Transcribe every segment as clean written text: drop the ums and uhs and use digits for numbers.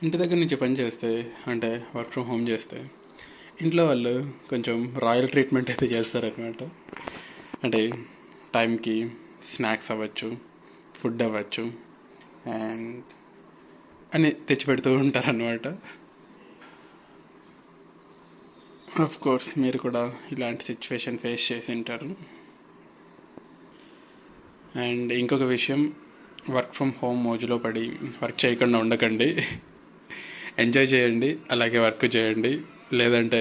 ఇంటి దగ్గర నుంచి పని చేస్తే అంటే వర్క్ ఫ్రమ్ హోమ్ చేస్తే ఇంట్లో వాళ్ళు కొంచెం రాయల్ ట్రీట్మెంట్ అయితే చేస్తారనమాట. అంటే టైంకి స్నాక్స్ అవ్వచ్చు, ఫుడ్ అవ్వచ్చు, అండ్ అని తెచ్చిపెడుతూ ఉంటారనమాట. ఆఫ్ కోర్స్ మీరు కూడా ఇలాంటి సిచ్యువేషన్ ఫేస్ చేసి ఉంటారు. అండ్ ఇంకొక విషయం, వర్క్ ఫ్రమ్ హోమ్ మోజులో పడి వర్క్ చేయకుండా ఉండకండి. ఎంజాయ్ చేయండి, అలాగే వర్క్ చేయండి. లేదంటే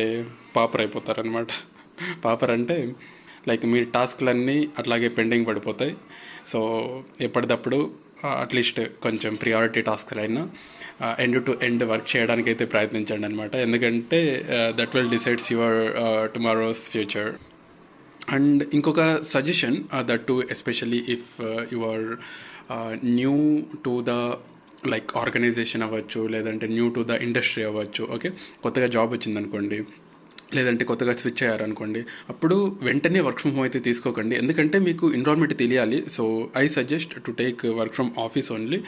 పాపర్ అయిపోతారనమాట. పాపర్ అంటే లైక్ మీ టాస్క్లన్నీ అట్లాగే పెండింగ్ పడిపోతాయి. సో ఎప్పటికప్పుడు అట్లీస్ట్ కొంచెం ప్రియారిటీ టాస్క్లు అయినా ఎండ్ టు ఎండ్ వర్క్ చేయడానికి అయితే ప్రయత్నించండి అనమాట. ఎందుకంటే that will decides your tomorrow's future. And ఇంకొక suggestion, that to especially if you are new to the like organisation అవ్వచ్చు, లేదంటే న్యూ టు ద ఇండస్ట్రీ అవ్వచ్చు. ఓకే, కొత్తగా జాబ్ వచ్చిందనుకోండి, లేదంటే కొత్తగా స్విచ్ అయ్యారనుకోండి, అప్పుడు వెంటనే వర్క్ ఫ్రమ్ హోమ్ అయితే తీసుకోకండి. ఎందుకంటే మీకు ఎన్విరాన్మెంట్ తెలియాలి. So I suggest to take work from office only.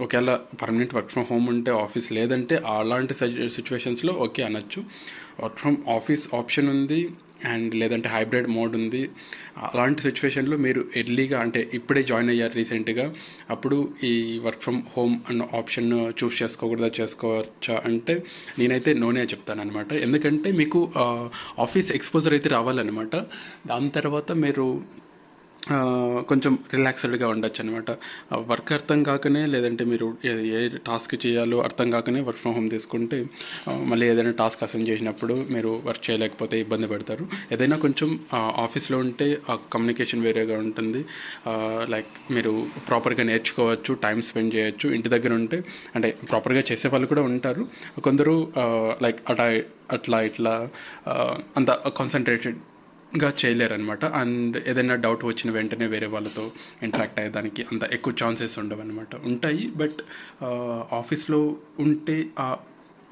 ఒకవేళ పర్మనెంట్ వర్క్ ఫ్రమ్ హోమ్ ఉంటే ఆఫీస్, లేదంటే అలాంటి సిచ్యువేషన్స్లో ఓకే అనొచ్చు. వర్క్ ఫ్రమ్ ఆఫీస్ ఆప్షన్ ఉంది, అండ్ లేదంటే హైబ్రిడ్ మోడ్ ఉంది. అలాంటి సిచ్యువేషన్లో మీరు ఎర్లీగా అంటే ఇప్పుడే జాయిన్ అయ్యారు రీసెంట్గా, అప్పుడు ఈ వర్క్ ఫ్రమ్ హోమ్ అన్న ఆప్షన్ చూస్ చేసుకోకూడదా, చేసుకోవచ్చా అంటే నేనైతే నోనే చెప్తాను అనమాట. ఎందుకంటే మీకు ఆఫీస్ ఎక్స్పోజర్ అయితే రావాలన్నమాట. దాని తర్వాత మీరు కొంచెం రిలాక్స్డ్గా ఉండొచ్చు అనమాట. వర్క్ అర్థం కాకనే, లేదంటే మీరు ఏ టాస్క్ చేయాలో అర్థం కాకనే వర్క్ ఫ్రమ్ హోమ్ తీసుకుంటే మళ్ళీ ఏదైనా టాస్క్ అసైన్ చేసినప్పుడు మీరు వర్క్ చేయలేకపోతే ఇబ్బంది పడతారు. ఏదైనా కొంచెం ఆఫీస్లో ఉంటే ఆ కమ్యూనికేషన్ వేరేగా ఉంటుంది. లైక్ మీరు ప్రాపర్గా నేర్చుకోవచ్చు, టైం స్పెండ్ చేయొచ్చు. ఇంటి దగ్గర ఉంటే అంటే ప్రాపర్గా చేసే వాళ్ళు కూడా ఉంటారు. కొందరు లైక్ అట్లా ఇట్లా అంత కాన్సన్ట్రేటెడ్గా చేయలేరనమాట. అండ్ ఏదైనా డౌట్ వచ్చిన వెంటనే వేరే వాళ్ళతో ఇంటరాక్ట్ అయ్యేదానికి అంత ఎక్కువ ఛాన్సెస్ ఉండవు అనమాట. ఉంటాయి, బట్ ఆఫీస్లో ఉంటే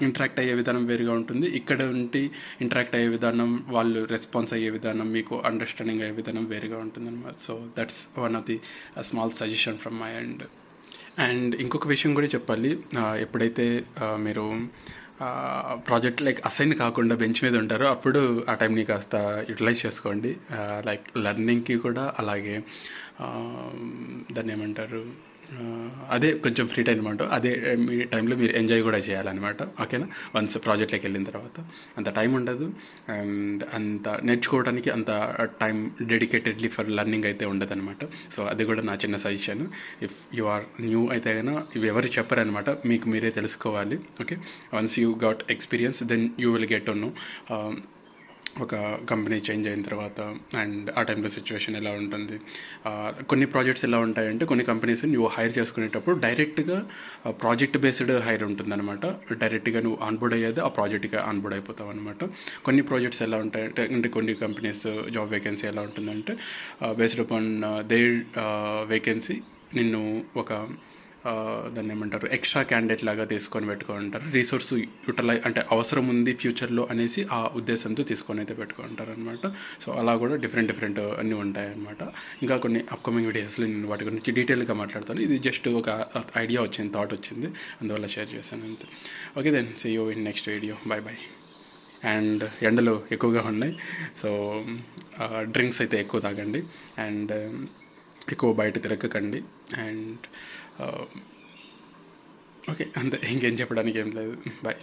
ఇంటరాక్ట్ అయ్యే విధానం వేరుగా ఉంటుంది. ఇక్కడ ఉంటే ఇంటరాక్ట్ అయ్యే విధానం, వాళ్ళు రెస్పాన్స్ అయ్యే విధానం, మీకు అండర్స్టాండింగ్ అయ్యే విధానం వేరుగా ఉంటుంది అనమాట. So that's one of the small suggestion from my end. And ఇంకొక విషయం కూడా చెప్పాలి. ఎప్పుడైతే మీరు ప్రాజెక్ట్ లైక్ అసైన్ కాకుండా బెంచ్ మీద ఉంటారో, అప్పుడు ఆ టైంని కాస్త యూటిలైజ్ చేసుకోండి. లైక్ లెర్నింగ్కి కూడా, అలాగే దాన్ని ఏమంటారు, అదే కొంచెం ఫ్రీ టైం అనమాట. అదే మీ టైంలో మీరు ఎంజాయ్ కూడా చేయాలన్నమాట. ఓకేనా? వన్స్ ప్రాజెక్ట్లోకి వెళ్ళిన తర్వాత అంత టైం ఉండదు, అండ్ అంత నేర్చుకోవడానికి అంత టైం డెడికేటెడ్లీ ఫర్ లెర్నింగ్ అయితే ఉండదు అనమాట. సో అది కూడా నా చిన్న suggestion. If you are new అయితే కన్నా ఇవి ఎవరు చెప్పరనమాట, మీకు మీరే తెలుసుకోవాలి. Okay, once you got experience then you will get to know ఒక కంపెనీ చేంజ్ అయిన తర్వాత అండ్ ఆ టైంలో సిచ్యువేషన్ ఎలా ఉంటుంది. కొన్ని ప్రాజెక్ట్స్ ఎలా ఉంటాయంటే, కొన్ని కంపెనీస్ నువ్వు హైర్ చేసుకునేటప్పుడు డైరెక్ట్గా ప్రాజెక్ట్ బేస్డ్ హైర్ ఉంటుందన్నమాట. డైరెక్ట్గా నువ్వు ఆన్బోర్డ్ అయ్యేది ఆ ప్రాజెక్ట్గా ఆన్బోర్డ్ అయిపోతావు అనమాట. కొన్ని ప్రాజెక్ట్స్ ఎలా ఉంటాయంటే, అంటే కొన్ని కంపెనీస్ జాబ్ వేకెన్సీ ఎలా ఉంటుందంటే, బేస్డ్ అపాన్ దేర్ వేకెన్సీ నిన్ను ఒక దాన్ని ఏమంటారు, ఎక్స్ట్రా క్యాండిడేట్ లాగా తీసుకొని పెట్టుకుంటారు. రీసోర్స్ యూటిలైజ్ అంటే అవసరం ఉంది ఫ్యూచర్లో అనేసి ఆ ఉద్దేశంతో తీసుకొని అయితే పెట్టుకుంటారు అనమాట. సో అలా కూడా డిఫరెంట్ అన్నీ ఉంటాయన్నమాట. ఇంకా కొన్ని అప్కమింగ్ వీడియోస్లో నేను వాటి గురించి డీటెయిల్గా మాట్లాడతాను. ఇది జస్ట్ ఒక ఐడియా వచ్చింది, థాట్ వచ్చింది, అందువల్ల షేర్ చేశాను అంతే. Okay, then see you in next video. Bye. And ఎండలు ఎక్కువగా ఉన్నాయి, సో డ్రింక్స్ అయితే ఎక్కువ తాగండి, అండ్ ఎక్కువ బయట తిరగకండి. అండ్ ఓకే, అంతే, ఇంకేం చెప్పడానికి ఏం లేదు. బాయ్.